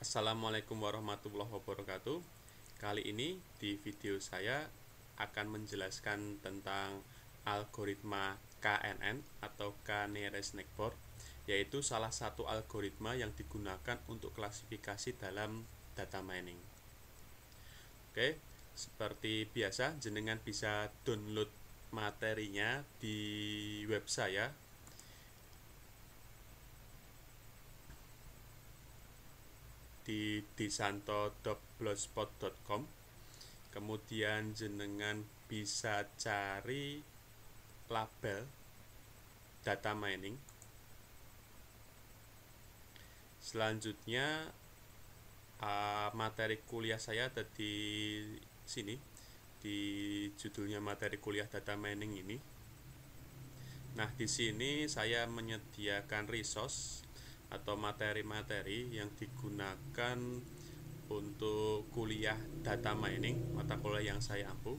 Assalamualaikum warahmatullahi wabarakatuh. Kali ini di video saya akan menjelaskan tentang algoritma KNN atau K-nearest neighbor, yaitu salah satu algoritma yang digunakan untuk klasifikasi dalam data mining. Oke, seperti biasa jenengan bisa download materinya di web saya di disanto.blogspot.com. Kemudian jenengan bisa cari label data mining. Selanjutnya materi kuliah saya ada di sini, di judulnya materi kuliah data mining ini. Nah, di sini saya menyediakan resource atau materi-materi yang digunakan untuk kuliah data mining, mata kuliah yang saya ampuh.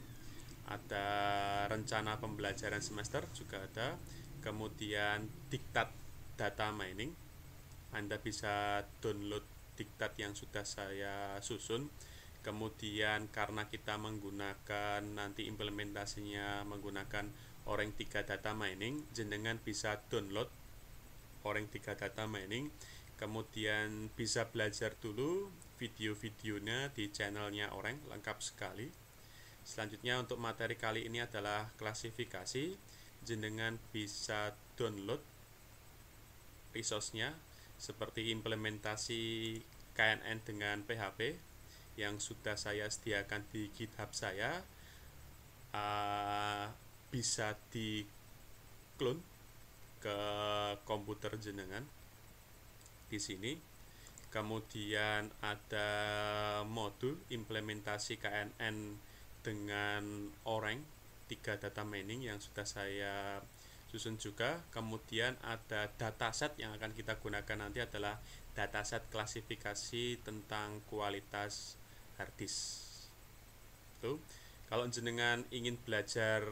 Ada rencana pembelajaran semester juga ada, kemudian diktat data mining. Anda bisa download diktat yang sudah saya susun. Kemudian karena kita menggunakan nanti implementasinya menggunakan Oreng 3 data mining, jenengan bisa download Oreng 3 data mining. Kemudian bisa belajar dulu video-videonya di channelnya Oreng, lengkap sekali. Selanjutnya untuk materi kali ini adalah klasifikasi. Jenengan bisa download resource-nya seperti implementasi KNN dengan PHP yang sudah saya sediakan di GitHub saya. Bisa di clone ke komputer jenengan di sini. Kemudian ada modul implementasi KNN dengan Oreng 3 data mining yang sudah saya susun juga. Kemudian ada dataset yang akan kita gunakan nanti adalah dataset klasifikasi tentang kualitas harddisk. Tuh, kalau jenengan ingin belajar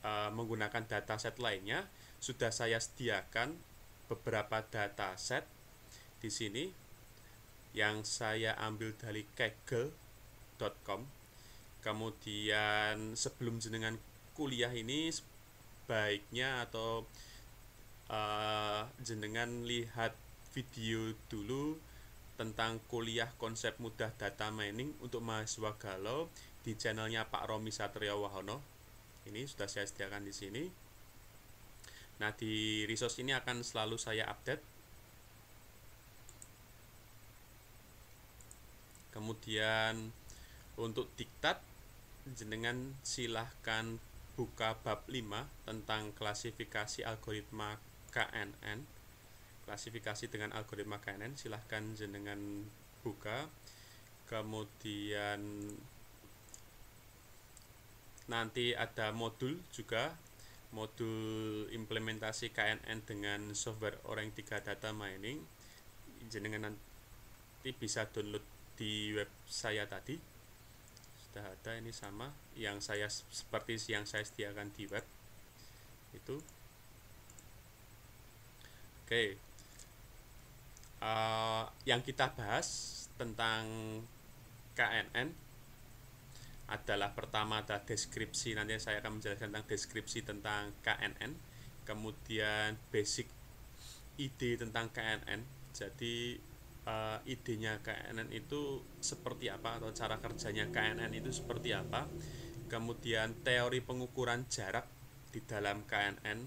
menggunakan dataset lainnya, sudah saya sediakan beberapa dataset di sini yang saya ambil dari kaggle.com. Kemudian sebelum jenengan kuliah ini baiknya atau jenengan lihat video dulu tentang kuliah konsep mudah data mining untuk mahasiswa galau di channelnya Pak Romi Satrio Wahono. Ini sudah saya sediakan di sini. Nah, di resource ini akan selalu saya update. Kemudian untuk diktat, jenengan silahkan buka bab 5 tentang klasifikasi algoritma KNN. Klasifikasi dengan algoritma KNN, silahkan jenengan buka. Kemudian nanti ada modul juga, modul implementasi KNN dengan software Oreng 3 data mining. Jenengan nanti bisa download di web saya tadi. Sudah ada, ini sama yang saya seperti yang saya sediakan di web itu. Oke, yang kita bahas tentang KNN adalah pertama ada deskripsi. Nanti saya akan menjelaskan tentang deskripsi tentang KNN, kemudian basic ide tentang KNN. Jadi idenya KNN itu seperti apa, atau cara kerjanya KNN itu seperti apa. Kemudian teori pengukuran jarak di dalam KNN.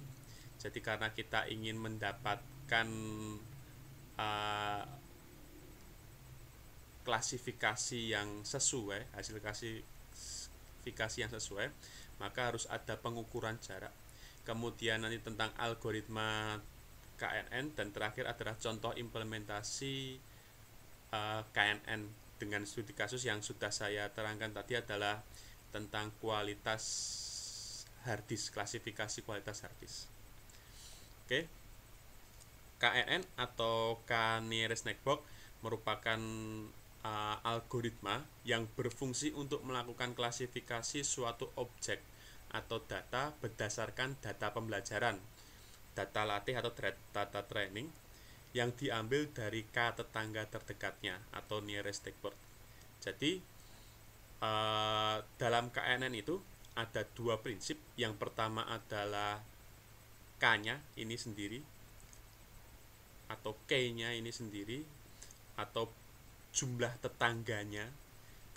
Jadi karena kita ingin mendapatkan klasifikasi yang sesuai, hasil klasifikasi yang sesuai, maka harus ada pengukuran jarak. Kemudian nanti tentang algoritma KNN, dan terakhir adalah contoh implementasi KNN dengan studi kasus yang sudah saya terangkan tadi adalah tentang kualitas harddisk, klasifikasi kualitas harddisk. Oke, KNN atau K-nearest neighbor merupakan algoritma yang berfungsi untuk melakukan klasifikasi suatu objek atau data berdasarkan data pembelajaran, data latih atau data training yang diambil dari K tetangga terdekatnya atau nearest neighbor. Jadi dalam KNN itu ada dua prinsip. Yang pertama adalah K-nya ini sendiri atau K-nya ini sendiri atau jumlah tetangganya.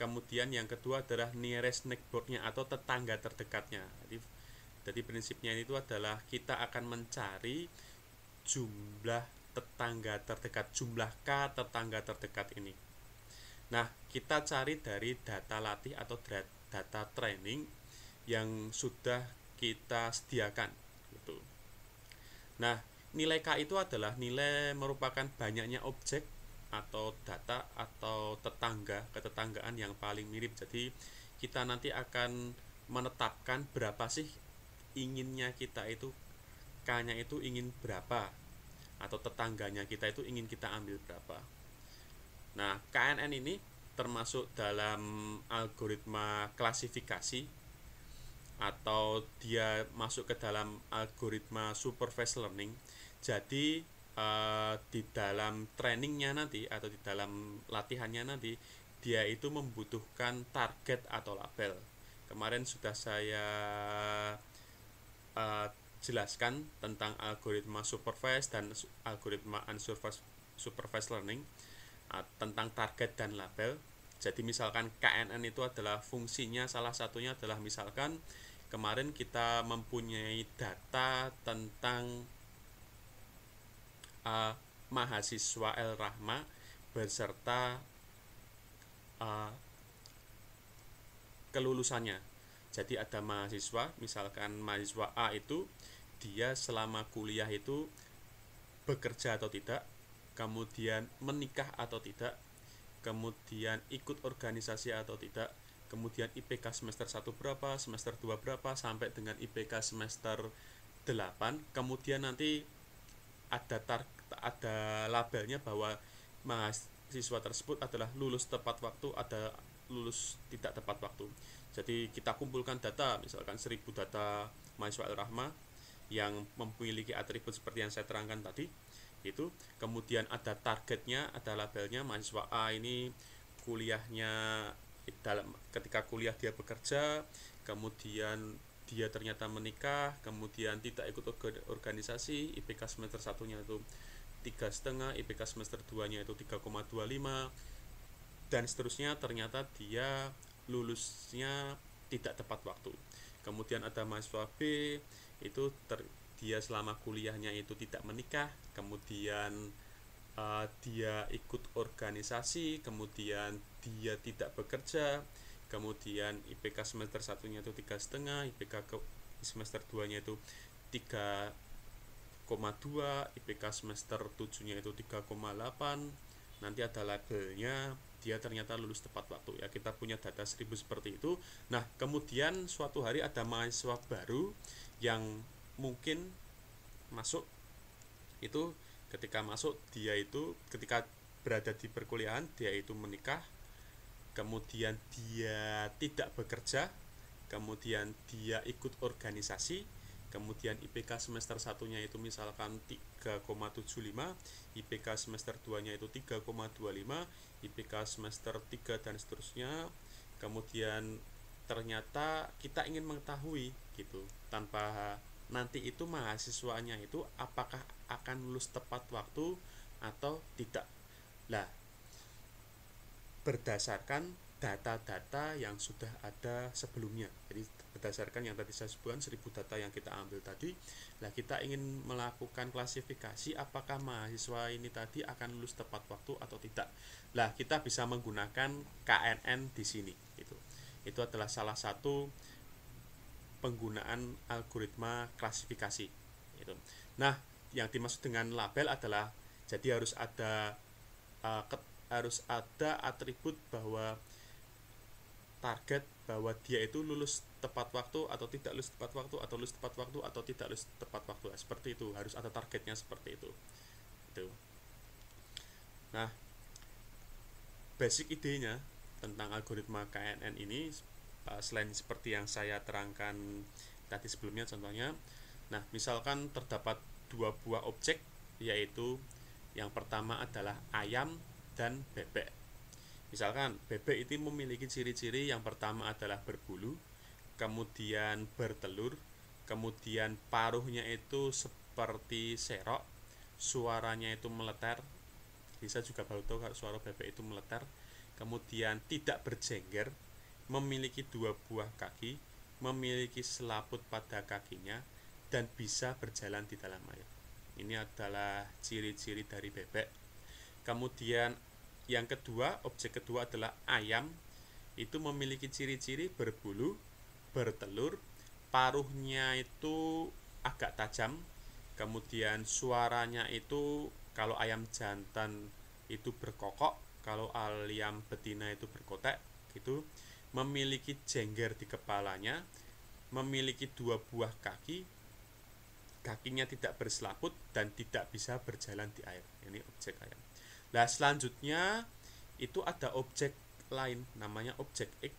Kemudian yang kedua adalah nearest neighbor-nya atau tetangga terdekatnya. Jadi prinsipnya itu adalah kita akan mencari jumlah tetangga terdekat, jumlah K tetangga terdekat ini. Nah, kita cari dari data latih atau data training yang sudah kita sediakan gitu. Nah, nilai K itu adalah nilai merupakan banyaknya objek atau data atau ketetanggaan yang paling mirip. Jadi kita nanti akan menetapkan berapa sih inginnya kita itu, K-nya itu ingin berapa, atau tetangganya kita itu ingin kita ambil berapa. Nah, KNN ini termasuk dalam algoritma klasifikasi atau dia masuk ke dalam algoritma supervised learning. Jadi di dalam trainingnya nanti atau di dalam latihannya nanti dia itu membutuhkan target atau label. Kemarin sudah saya jelaskan tentang algoritma supervised dan algoritma unsupervised learning, tentang target dan label. Jadi misalkan KNN itu adalah fungsinya, salah satunya adalah misalkan kemarin kita mempunyai data tentang mahasiswa El Rahma beserta kelulusannya. Jadi ada mahasiswa, misalkan mahasiswa A itu dia selama kuliah itu bekerja atau tidak, kemudian menikah atau tidak, kemudian ikut organisasi atau tidak, kemudian IPK semester 1 berapa, semester 2 berapa, sampai dengan IPK semester 8, kemudian nanti ada labelnya bahwa mahasiswa tersebut adalah lulus tepat waktu, ada lulus tidak tepat waktu. Jadi kita kumpulkan data, misalkan 1000 data mahasiswa El Rahma yang memiliki atribut seperti yang saya terangkan tadi itu, kemudian ada targetnya, ada labelnya. Mahasiswa A ini kuliahnya ketika kuliah dia bekerja, kemudian dia ternyata menikah, kemudian tidak ikut organisasi, IPK semester 1-nya itu 3,5, IPK semester 2-nya itu 3,25, dan seterusnya. Ternyata dia lulusnya tidak tepat waktu. Kemudian ada mahasiswa B itu dia selama kuliahnya itu tidak menikah, kemudian dia ikut organisasi, kemudian dia tidak bekerja, kemudian IPK semester 1-nya itu 3,5, IPK semester 2-nya itu 3,2, IPK semester 7-nya itu 3,8. Nanti ada labelnya, dia ternyata lulus tepat waktu. Ya, kita punya data 1000 seperti itu. Nah, kemudian suatu hari ada mahasiswa baru yang mungkin masuk itu, ketika masuk dia itu ketika berada di perkuliahan dia itu menikah, kemudian dia tidak bekerja, kemudian dia ikut organisasi, kemudian IPK semester 1-nya itu misalkan 3,75, IPK semester 2-nya itu 3,25, IPK semester 3 dan seterusnya. Kemudian ternyata kita ingin mengetahui gitu, tanpa nanti itu mahasiswanya itu apakah akan lulus tepat waktu atau tidak. Lah, berdasarkan data-data yang sudah ada sebelumnya. Jadi berdasarkan yang tadi saya sebutkan 1000 data yang kita ambil tadi, lah kita ingin melakukan klasifikasi apakah mahasiswa ini tadi akan lulus tepat waktu atau tidak. Lah, kita bisa menggunakan KNN di sini gitu. Itu adalah salah satu penggunaan algoritma klasifikasi gitu. Nah, yang dimaksud dengan label adalah jadi harus ada atribut bahwa target bahwa dia itu lulus tepat waktu atau tidak lulus tepat waktu, atau lulus tepat waktu atau tidak lulus tepat waktu. Seperti itu, harus ada targetnya seperti itu. Itu. Nah, basic idenya tentang algoritma KNN ini selain seperti yang saya terangkan tadi sebelumnya contohnya. Nah, misalkan terdapat dua buah objek, yaitu Yang pertama adalah ayam dan bebek. Misalkan bebek itu memiliki ciri-ciri yang pertama adalah berbulu, kemudian bertelur, kemudian paruhnya itu seperti serok, suaranya itu meleter. Bisa juga baru tahu kalau suara bebek itu meleter. Kemudian tidak berjengger, memiliki 2 buah kaki, memiliki selaput pada kakinya, dan bisa berjalan di dalam air. Ini adalah ciri-ciri dari bebek. Kemudian yang kedua, objek kedua adalah ayam. Itu memiliki ciri-ciri berbulu, bertelur, paruhnya itu agak tajam, kemudian suaranya itu kalau ayam jantan itu berkokok, kalau ayam betina itu berkotek gitu. Memiliki jengger di kepalanya, memiliki 2 buah kaki, kakinya tidak berselaput dan tidak bisa berjalan di air. Ini objek ayam. Nah, selanjutnya itu ada objek lain namanya objek X.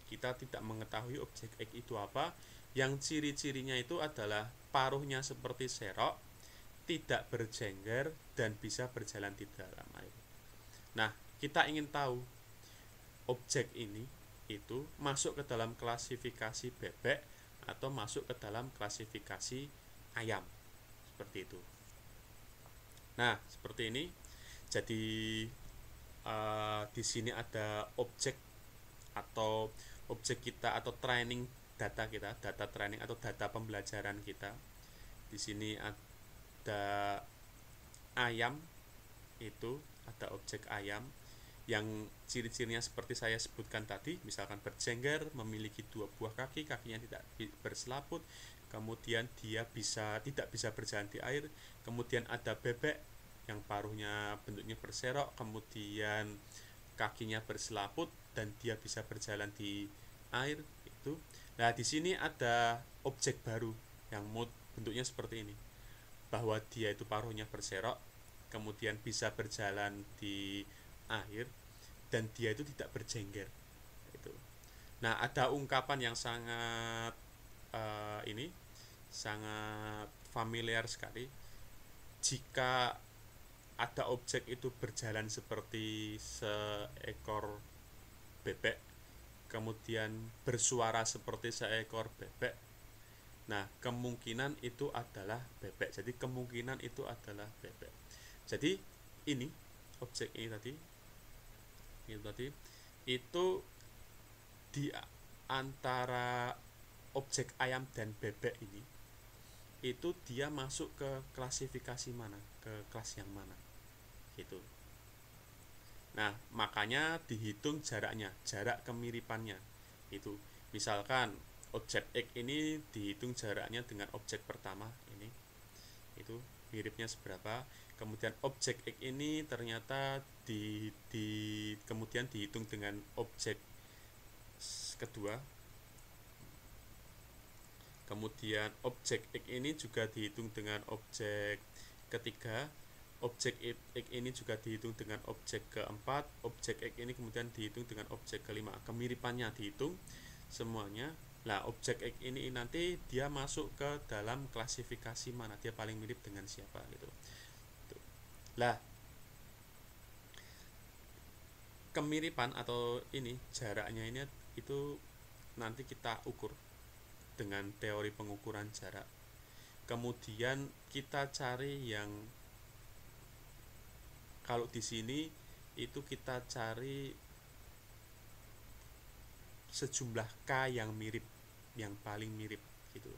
Kita tidak mengetahui objek X itu apa. Yang ciri-cirinya itu adalah paruhnya seperti serok, tidak berjengger, dan bisa berjalan di dalam air. Nah, kita ingin tahu objek ini itu masuk ke dalam klasifikasi bebek atau masuk ke dalam klasifikasi ayam. Seperti itu. Nah, seperti ini. Jadi di sini ada objek atau objek kita atau training data kita, data training atau data pembelajaran kita. Di sini ada ayam, itu ada objek ayam yang ciri-cirinya seperti saya sebutkan tadi, misalkan berjengger, memiliki 2 buah kaki, kakinya tidak berselaput, kemudian dia tidak bisa berjalan di air. Kemudian ada bebek yang paruhnya bentuknya berserok, kemudian kakinya berselaput dan dia bisa berjalan di air itu. Nah, di sini ada objek baru yang bentuknya seperti ini, bahwa dia itu paruhnya berserok, kemudian bisa berjalan di air, dan dia itu tidak berjengger itu. Nah, ada ungkapan yang sangat sangat familiar sekali. Jika ada objek itu berjalan seperti seekor bebek, kemudian bersuara seperti seekor bebek, nah kemungkinan itu adalah bebek. Jadi kemungkinan itu adalah bebek. Jadi ini objek ini tadi itu di antara objek ayam dan bebek ini, itu dia masuk ke klasifikasi mana, ke kelas yang mana gitu. Nah, makanya dihitung jaraknya, jarak kemiripannya itu. Misalkan objek X ini dihitung jaraknya dengan objek pertama ini, itu miripnya seberapa. Kemudian objek X ini ternyata kemudian dihitung dengan objek kedua. Kemudian objek X ini juga dihitung dengan objek ketiga. Objek X ini juga dihitung dengan objek keempat. Objek X ini kemudian dihitung dengan objek kelima. Kemiripannya dihitung semuanya. Nah, objek X ini nanti dia masuk ke dalam klasifikasi mana, dia paling mirip dengan siapa gitu. Lah, kemiripan atau ini jaraknya ini itu nanti kita ukur dengan teori pengukuran jarak. Kemudian kita cari yang, kalau di sini itu kita cari sejumlah K yang mirip, yang paling mirip gitu.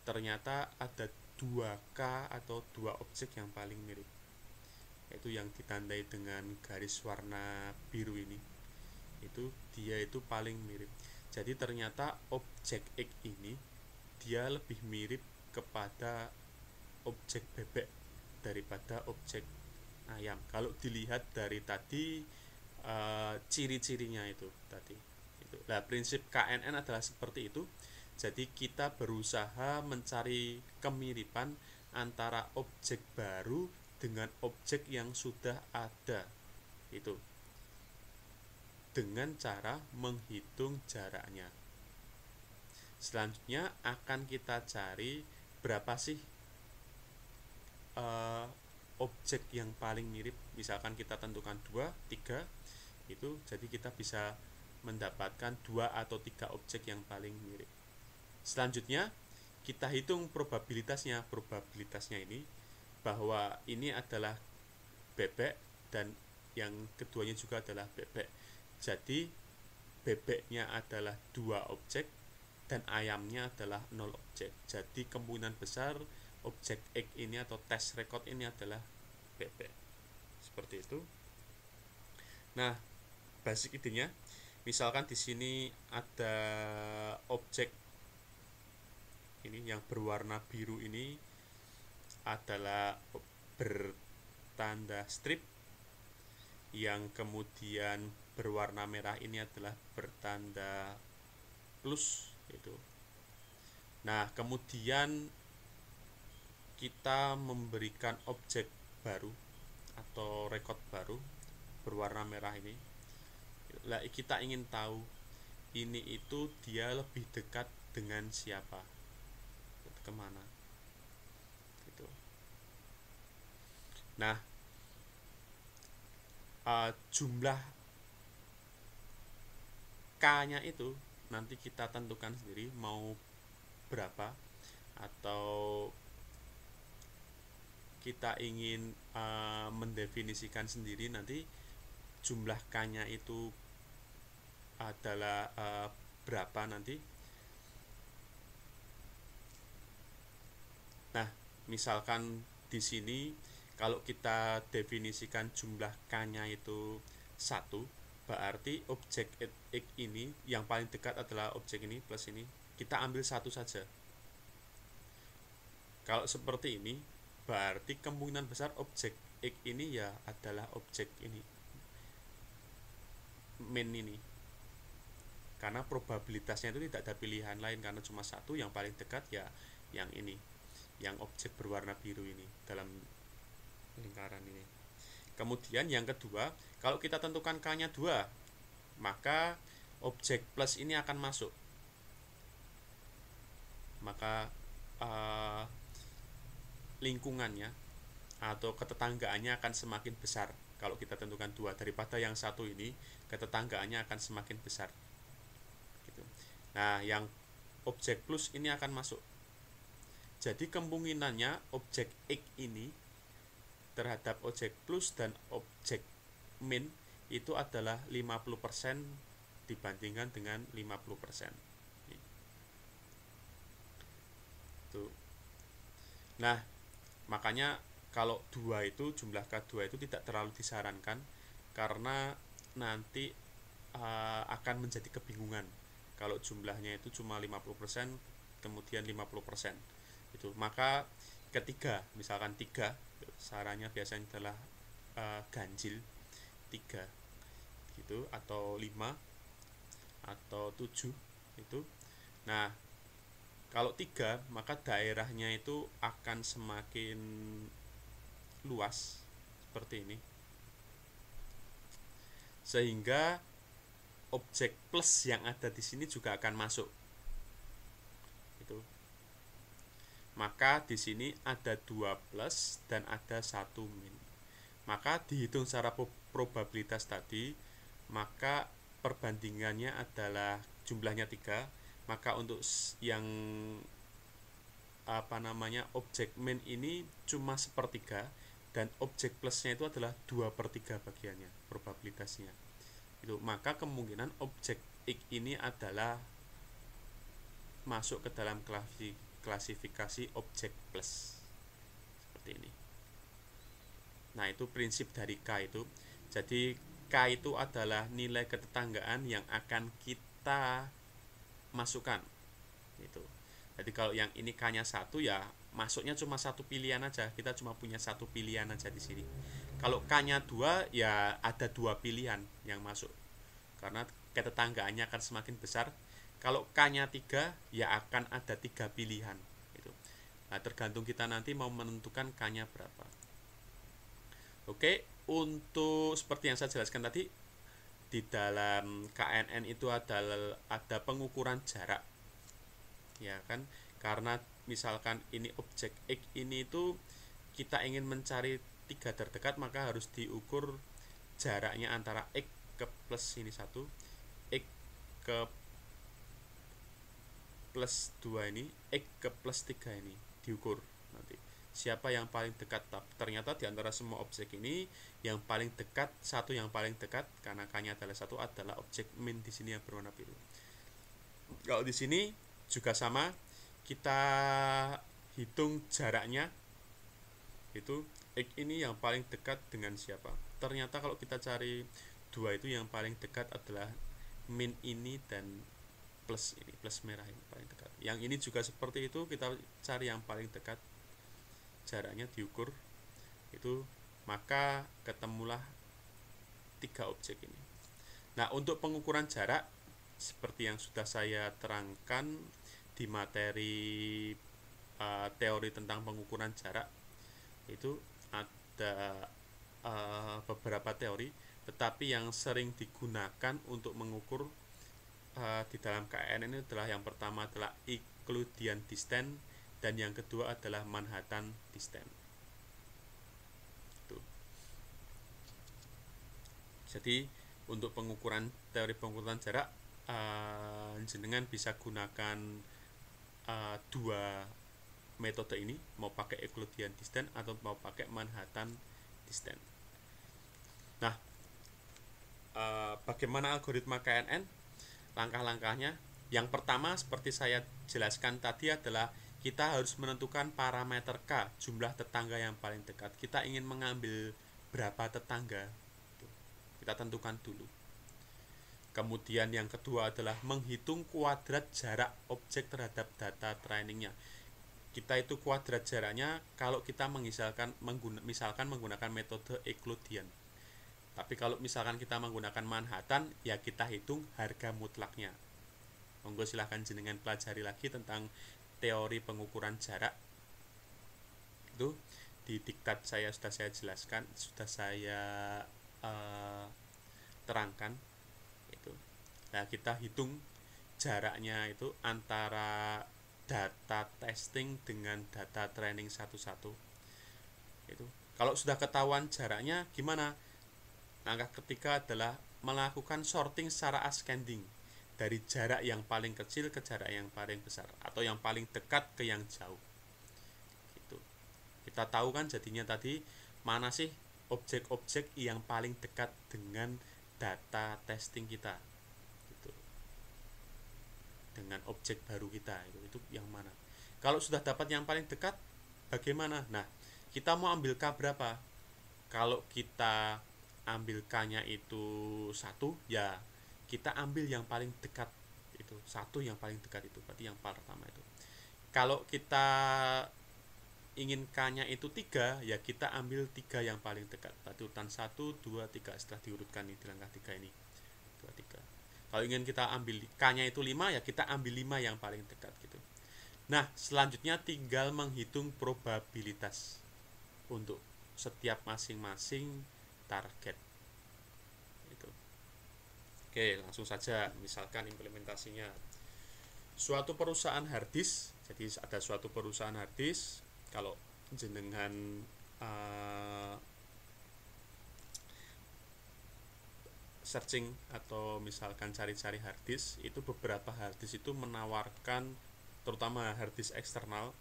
Ternyata ada 2K atau 2 objek yang paling mirip, yaitu yang ditandai dengan garis warna biru ini. Itu dia itu paling mirip. Jadi ternyata objek X ini dia lebih mirip kepada objek bebek daripada objek ayam. Kalau dilihat dari tadi ciri-cirinya itu tadi. Nah, prinsip KNN adalah seperti itu. Jadi kita berusaha mencari kemiripan antara objek baru dengan objek yang sudah ada itu, dengan cara menghitung jaraknya. Selanjutnya akan kita cari berapa sih objek yang paling mirip. Misalkan kita tentukan 2, 3, itu jadi kita bisa mendapatkan 2 atau 3 objek yang paling mirip. Selanjutnya kita hitung probabilitasnya. Probabilitasnya ini bahwa ini adalah bebek dan yang keduanya juga adalah bebek. Jadi bebeknya adalah 2 objek dan ayamnya adalah 0 objek. Jadi kemungkinan besar objek X ini atau test record ini adalah bebek. Seperti itu. Nah, basic idenya, misalkan di sini ada objek ini yang berwarna biru ini adalah bertanda strip, yang kemudian berwarna merah ini adalah bertanda plus itu. Nah, kemudian kita memberikan objek baru atau record baru berwarna merah ini. Lah, kita ingin tahu ini itu dia lebih dekat dengan siapa, kemana gitu. Nah, jumlah K-nya itu nanti kita tentukan sendiri mau berapa, atau kita ingin mendefinisikan sendiri nanti jumlah K-nya itu adalah berapa nanti. Nah, misalkan di sini kalau kita definisikan jumlah K-nya itu 1, berarti objek X ini yang paling dekat adalah objek ini plus ini. Kita ambil 1 saja. Kalau seperti ini, berarti kemungkinan besar objek X ini ya adalah objek ini, min ini. Karena probabilitasnya itu tidak ada pilihan lain, karena cuma 1, yang paling dekat ya yang ini, yang objek berwarna biru ini dalam lingkaran ini. Kemudian yang kedua, kalau kita tentukan K-nya 2, maka objek plus ini akan masuk. Maka lingkungannya atau ketetanggaannya akan semakin besar. Kalau kita tentukan 2 daripada yang 1 ini, ketetanggaannya akan semakin besar. Gitu. Nah, yang objek plus ini akan masuk. Jadi kemungkinannya objek X ini terhadap objek plus dan objek min itu adalah 50% dibandingkan dengan 50%. Tuh. Nah, makanya kalau 2 itu, jumlah K2 itu tidak terlalu disarankan karena nanti akan menjadi kebingungan kalau jumlahnya itu cuma 50% kemudian 50%. Itu. Maka ketiga, misalkan 3, sarannya biasanya adalah ganjil 3 gitu, atau 5 atau 7 itu. Nah, kalau 3, maka daerahnya itu akan semakin luas seperti ini, sehingga objek plus yang ada di sini juga akan masuk. Itu. Maka di sini ada 2 plus dan ada 1 min. Maka dihitung secara probabilitas tadi, maka perbandingannya adalah jumlahnya 3. Maka untuk yang objek min ini cuma 1/3 dan objek plusnya itu adalah 2/3 bagiannya probabilitasnya. Itu. Maka kemungkinan objek X ini adalah masuk ke dalam klasifikasi objek plus seperti ini. Nah, itu prinsip dari K itu. Jadi K itu adalah nilai ketetanggaan yang akan kita masukkan. Itu. Jadi kalau yang ini K-nya 1, ya masuknya cuma 1 pilihan aja. Kita cuma punya 1 pilihan aja di sini. Kalau K-nya 2, ya ada 2 pilihan yang masuk. Karena ketetanggaannya akan semakin besar. Kalau K-nya 3, ya akan ada 3 pilihan. Itu. Nah, tergantung kita nanti mau menentukan K-nya berapa. Oke, untuk seperti yang saya jelaskan tadi, di dalam KNN itu ada pengukuran jarak. Ya kan? Karena misalkan ini objek X ini itu kita ingin mencari 3 terdekat, maka harus diukur jaraknya antara X ke plus ini 1, X ke plus 2 ini, X ke plus 3 ini diukur nanti. Siapa yang paling dekat? Ternyata di antara semua objek ini yang paling dekat, satu yang paling dekat karena K-nya adalah 1 adalah objek min di sini yang berwarna biru. Kalau di sini juga sama, kita hitung jaraknya, itu X ini yang paling dekat dengan siapa. Ternyata kalau kita cari 2 itu yang paling dekat adalah min ini dan plus ini, plus merah ini paling dekat. Yang ini juga seperti itu, kita cari yang paling dekat, jaraknya diukur itu, maka ketemulah 3 objek ini. Nah, untuk pengukuran jarak seperti yang sudah saya terangkan di materi teori tentang pengukuran jarak, itu ada beberapa teori, tetapi yang sering digunakan untuk mengukur di dalam KN ini adalah yang pertama adalah Euclidean distance dan yang kedua adalah Manhattan distance. Tuh. Jadi untuk pengukuran teori pengukuran jarak, jenengan bisa gunakan dua metode ini, mau pakai Euclidean distance atau mau pakai Manhattan distance. Nah, bagaimana algoritma KNN? Langkah-langkahnya, yang pertama seperti saya jelaskan tadi adalah kita harus menentukan parameter K, jumlah tetangga yang paling dekat. Kita ingin mengambil berapa tetangga, kita tentukan dulu. Kemudian yang kedua adalah menghitung kuadrat jarak objek terhadap data trainingnya. Kita itu kuadrat jaraknya kalau kita misalkan menggunakan metode Euclidean. Tapi kalau misalkan kita menggunakan Manhattan, ya kita hitung harga mutlaknya. Monggo silahkan jenengan pelajari lagi tentang teori pengukuran jarak. Itu di diktat saya sudah saya jelaskan, sudah saya terangkan. Itu. Nah, kita hitung jaraknya itu antara data testing dengan data training satu-satu. Itu. Kalau sudah ketahuan jaraknya, gimana? Langkah ketiga adalah melakukan sorting secara ascending dari jarak yang paling kecil ke jarak yang paling besar atau yang paling dekat ke yang jauh. Gitu. Kita tahu kan jadinya tadi mana sih objek-objek yang paling dekat dengan data testing kita. Gitu. Dengan objek baru kita itu yang mana? Kalau sudah dapat yang paling dekat, bagaimana? Nah, kita mau ambil K berapa? Kalau kita ambil K-nya itu 1, ya kita ambil yang paling dekat itu, 1 yang paling dekat itu, berarti yang pertama itu. Kalau kita ingin K-nya itu 3, ya kita ambil 3 yang paling dekat, berarti urutan 1, 2, 3 setelah diurutkan di langkah 3 ini, 2, 3. Kalau ingin kita ambil K-nya itu 5, ya kita ambil 5 yang paling dekat gitu. Nah, selanjutnya tinggal menghitung probabilitas untuk setiap masing-masing target itu. Oke, langsung saja. Misalkan implementasinya suatu perusahaan harddisk. Jadi ada suatu perusahaan harddisk. Kalau jenengan searching atau misalkan cari-cari harddisk, itu beberapa harddisk itu menawarkan, terutama harddisk eksternal,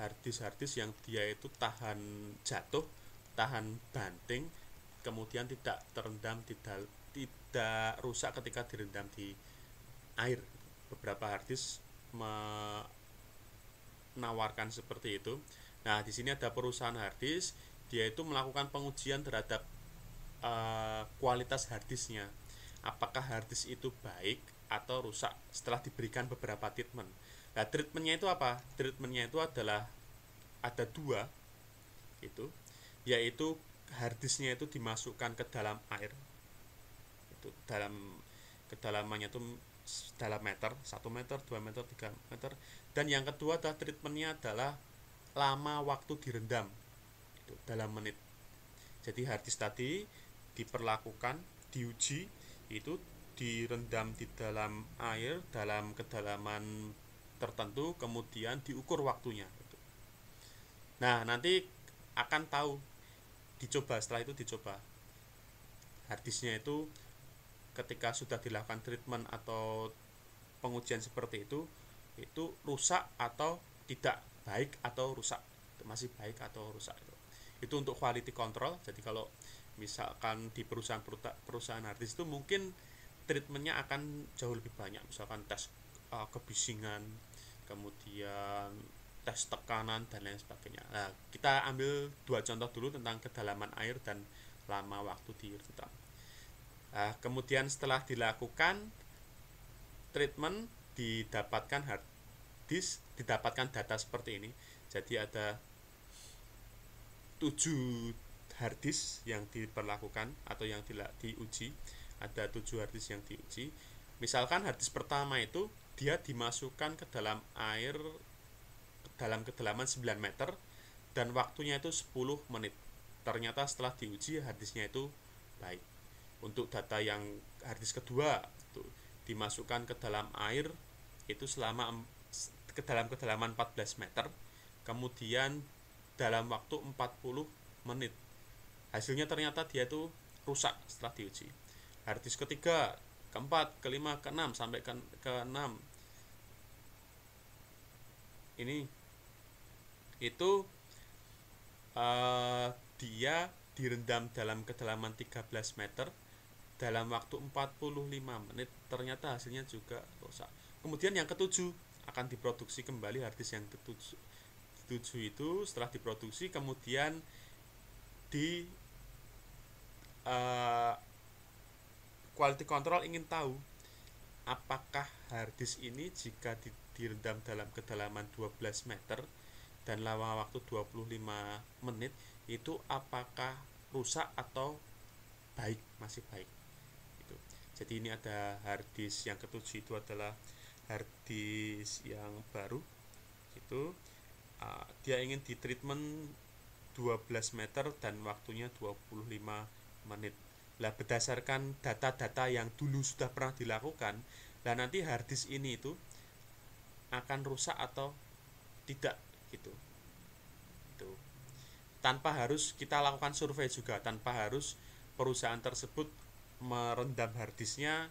harddisk yang dia itu tahan jatuh, tahan banting, kemudian tidak terendam, tidak rusak ketika direndam di air. Beberapa harddisk menawarkan seperti itu. Nah, di sini ada perusahaan harddisk, dia itu melakukan pengujian terhadap kualitas harddisknya. Apakah harddisk itu baik atau rusak setelah diberikan beberapa treatment. Nah, treatmentnya itu apa? Treatmentnya itu adalah ada 2, itu, yaitu harddisknya itu dimasukkan ke dalam air, itu dalam kedalamannya itu dalam meter, 1 meter, 2 meter, 3 meter. Dan yang kedua adalah treatmentnya adalah lama waktu direndam, itu dalam menit. Jadi harddisk tadi diperlakukan, diuji, itu direndam di dalam air dalam kedalaman tertentu, kemudian diukur waktunya. Nah, nanti akan tahu dicoba, setelah itu dicoba harddisknya itu ketika sudah dilakukan treatment atau pengujian seperti itu rusak atau tidak baik atau rusak, masih baik atau rusak. Itu untuk quality control. Jadi kalau misalkan di perusahaan harddisk itu mungkin treatmentnya akan jauh lebih banyak, misalkan tes kebisingan, kemudian tes tekanan dan lain sebagainya. Nah, kita ambil dua contoh dulu tentang kedalaman air dan lama waktu direndam. Nah, kemudian setelah dilakukan treatment didapatkan didapatkan data seperti ini. Jadi ada 7 harddisk yang diperlakukan atau yang diuji. Ada 7 harddisk yang diuji. Misalkan harddisk pertama itu dia dimasukkan ke dalam air dalam kedalaman 9 meter dan waktunya itu 10 menit. Ternyata setelah diuji harddisknya itu baik. Untuk data yang harddisk kedua itu dimasukkan ke dalam air itu selama ke dalam kedalaman 14 meter, kemudian dalam waktu 40 menit. Hasilnya ternyata dia itu rusak setelah diuji. Harddisk ketiga, keempat, kelima, keenam sampai ke-6 ini itu dia direndam dalam kedalaman 13 meter dalam waktu 45 menit, ternyata hasilnya juga rusak. Kemudian yang ketujuh akan diproduksi kembali harddisk yang ketujuh itu setelah diproduksi kemudian di quality control ingin tahu apakah harddisk ini jika direndam dalam kedalaman 12 meter dan lama waktu 25 menit itu apakah rusak atau baik, masih baik gitu. Jadi ini ada harddisk yang ketujuh, itu adalah harddisk yang baru itu dia ingin di treatment 12 meter dan waktunya 25 menit. Lah berdasarkan data-data yang dulu sudah pernah dilakukan, lah nanti harddisk ini itu akan rusak atau tidak gitu. Itu tanpa harus kita lakukan survei juga, tanpa harus perusahaan tersebut merendam harddisknya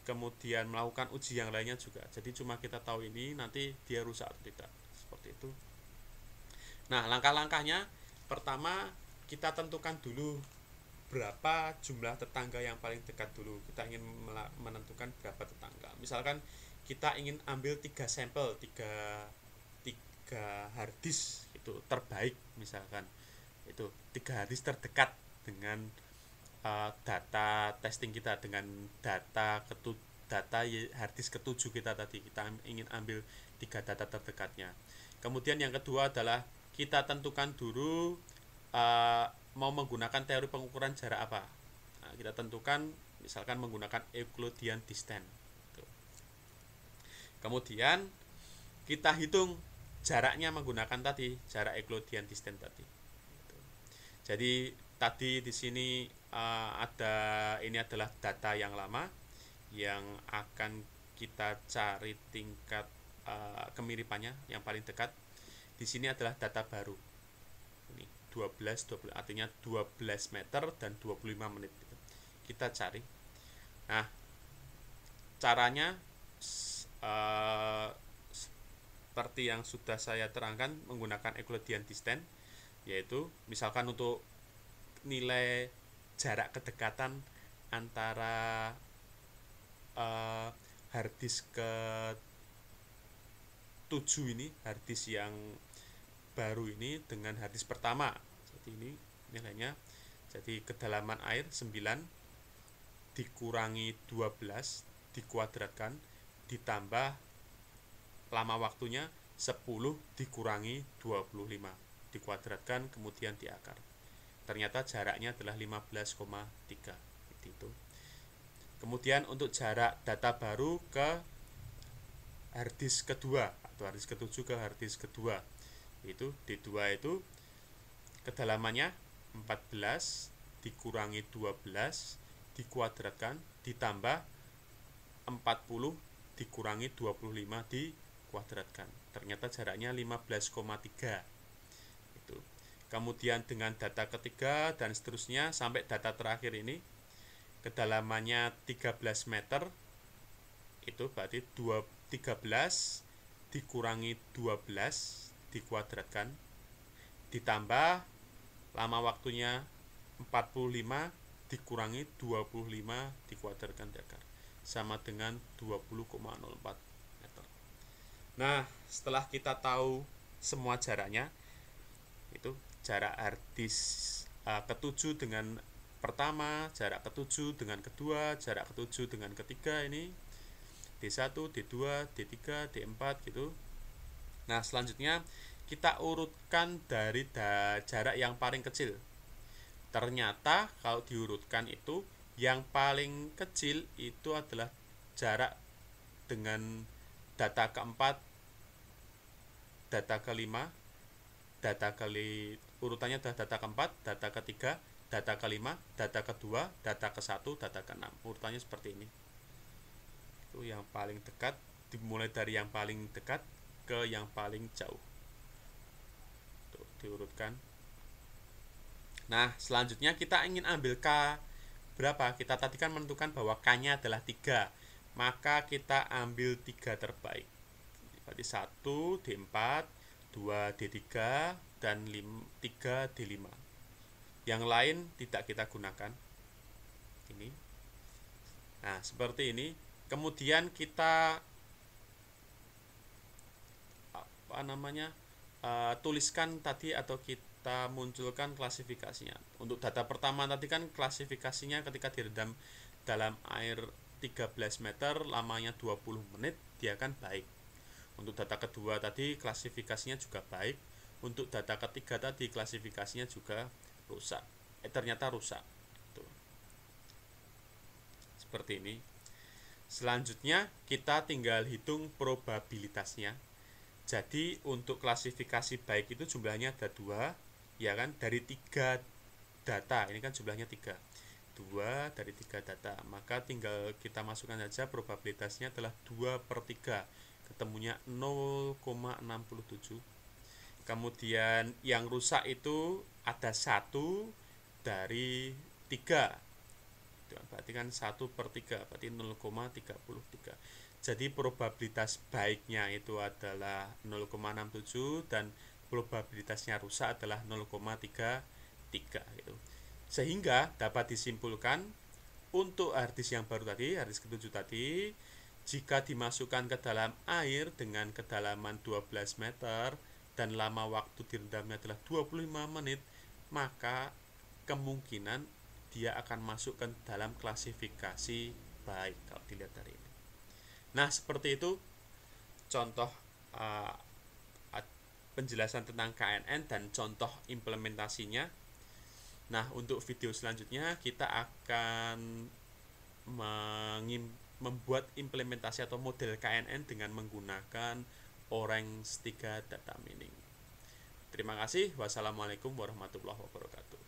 kemudian melakukan uji yang lainnya juga. Jadi cuma kita tahu ini nanti dia rusak atau tidak, seperti itu. Nah, langkah-langkahnya pertama kita tentukan dulu berapa jumlah tetangga yang paling dekat dulu. Kita ingin menentukan berapa tetangga. Misalkan kita ingin ambil 3 sampel, 3 harddisk itu terbaik, misalkan itu 3 harddisk terdekat dengan data testing kita, dengan data harddisk ketujuh kita tadi. Kita ingin ambil 3 data terdekatnya. Kemudian yang kedua adalah kita tentukan dulu mau menggunakan teori pengukuran jarak apa. Nah, kita tentukan misalkan menggunakan Euclidean distance. Kemudian kita hitung jaraknya menggunakan tadi jarak Euclidean distance tadi. Jadi tadi di sini ini adalah data yang lama yang akan kita cari tingkat kemiripannya yang paling dekat. Di sini adalah data baru. Ini 12 artinya 12 meter dan 25 menit. Kita cari. Nah, caranya seperti yang sudah saya terangkan menggunakan Euclidean distance, yaitu misalkan untuk nilai jarak kedekatan antara harddisk ke 7 ini, harddisk yang baru ini dengan harddisk pertama. Jadi ini nilainya, jadi kedalaman air 9 dikurangi 12 dikuadratkan ditambah lama waktunya 10 dikurangi 25 dikuadratkan kemudian diakar. Ternyata jaraknya adalah 15,3 itu. Kemudian untuk jarak data baru ke harddisk kedua atau harddisk ketujuh ke harddisk kedua itu D2 itu kedalamannya 14 dikurangi 12 dikuadratkan ditambah 40 dikurangi 25 dikuadratkan. Ternyata jaraknya 15,3 itu. kemudian dengan data ketiga dan seterusnya sampai data terakhir ini kedalamannya 13 meter, itu berarti 13 dikurangi 12 dikuadratkan ditambah lama waktunya 45 dikurangi 25 dikuadratkan diakar sama dengan 20,04 meter. Nah, setelah kita tahu semua jaraknya, itu jarak harddisk ketujuh dengan pertama, jarak ketujuh dengan kedua, jarak ketujuh dengan ketiga, ini D1, D2, D3, D4 gitu. Nah, selanjutnya kita urutkan dari jarak yang paling kecil. Ternyata kalau diurutkan itu yang paling kecil itu adalah jarak dengan data keempat, data kelima, urutannya adalah data keempat, data ketiga, data kelima, data kedua, data ke-1, data ke-6. Urutannya seperti ini. Itu yang paling dekat, dimulai dari yang paling dekat ke yang paling jauh. Tuh, diurutkan. Nah, selanjutnya kita ingin ambil K berapa? Kita tadi kan menentukan bahwa K-nya adalah 3. Maka kita ambil 3 terbaik. Berarti 1 D4, 2 D3, dan 3 D5. Yang lain tidak kita gunakan. Ini. Nah, seperti ini. Kemudian kita tuliskan tadi atau kita munculkan klasifikasinya. Untuk data pertama tadi kan klasifikasinya ketika direndam dalam air 13 meter lamanya 20 menit dia kan baik. Untuk data kedua tadi klasifikasinya juga baik. Untuk data ketiga tadi klasifikasinya juga rusak. Ternyata rusak. Tuh. Seperti ini. Selanjutnya kita tinggal hitung probabilitasnya. Jadi untuk klasifikasi baik itu jumlahnya ada 2, ya kan, dari 3 data. Ini kan jumlahnya 3. 2 dari 3 data. Maka tinggal kita masukkan saja probabilitasnya adalah 2/3. Ketemunya 0,67. Kemudian yang rusak itu ada 1 dari 3. Berarti kan 1/3, berarti 0,33. Jadi probabilitas baiknya itu adalah 0,67 dan probabilitasnya rusak adalah 0,33 gitu. Sehingga dapat disimpulkan untuk harddisk yang baru tadi, harddisk ke-7 tadi, jika dimasukkan ke dalam air dengan kedalaman 12 meter dan lama waktu direndamnya adalah 25 menit, maka kemungkinan dia akan masuk ke dalam klasifikasi baik kalau dilihat dari ini. Nah, seperti itu contoh penjelasan tentang KNN dan contoh implementasinya. Nah, untuk video selanjutnya kita akan membuat implementasi atau model KNN dengan menggunakan Orange 3 Data Mining. Terima kasih. Wassalamualaikum warahmatullahi wabarakatuh.